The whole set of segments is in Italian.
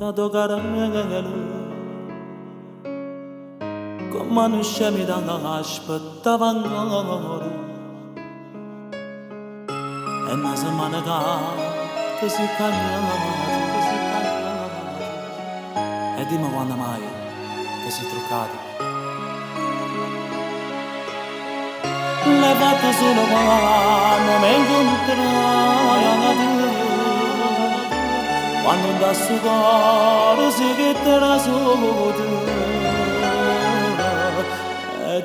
Padogarangelu Komanushamidanga Ashpatavangora And as a managa Kasikanya Edima Wanamaya Kasitrucadi Levate sulla mano me incontrai quando da sugare si chiederà solo e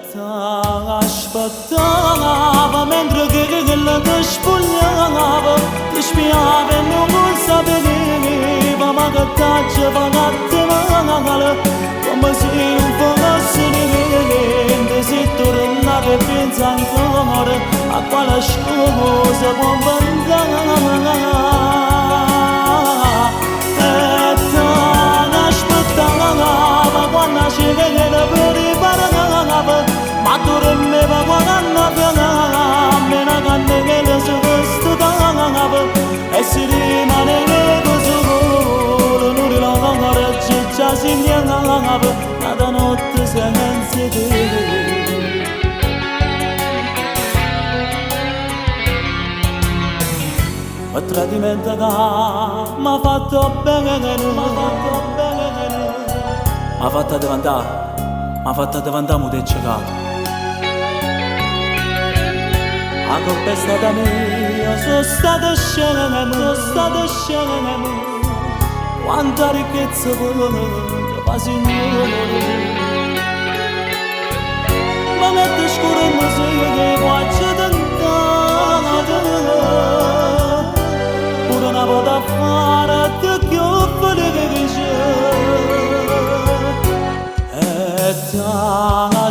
aspettava mentre che la ti spogliava ti spiava e non sapeva ma che t'aceva male come se non fosse niente si torna che pensa ancora a quale scusa può mandare ma tu me va guardando me na ganne che le su dava e si rimane solo non la gangare ciccia si nianga nada notte senza te ma tradimento m'ha fatto bene m'ha fatta davantare mude cegato a colpa è stata mia sono stata scema quanta ricchezza va signore ma mette scuro in muso che faccio tentata pure una volta a fare te che ho fatto che c'è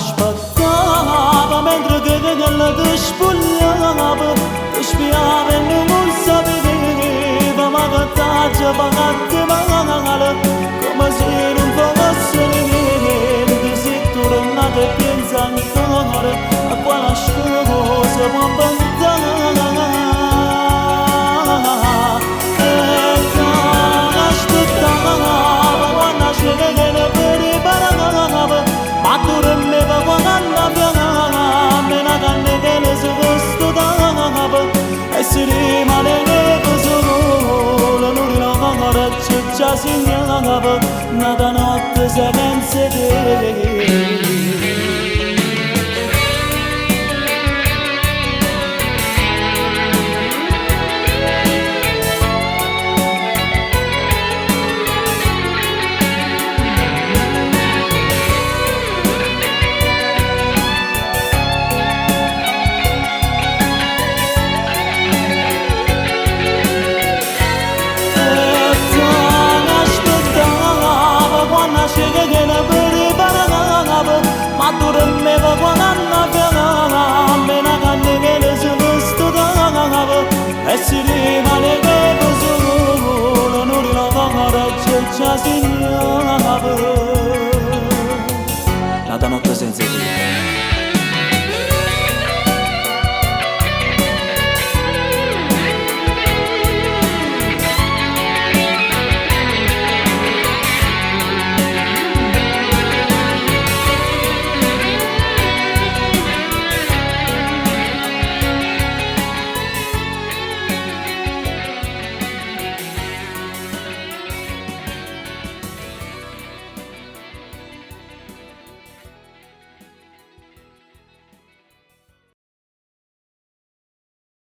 aspettava mentre che la ti spogliava ti spiava e non sapeva ma che t'aceva male come se non fosse niente si torna che pensa ancora a quale scusa può abbandonare aspettava quando scende che ne preparava ma tu me va guardando me na ganne che le su questo dava e si rimane solo non la gangare ciccia si nianga nada notte senza te ma tu me va guardando me na ganne che le su questo dava e si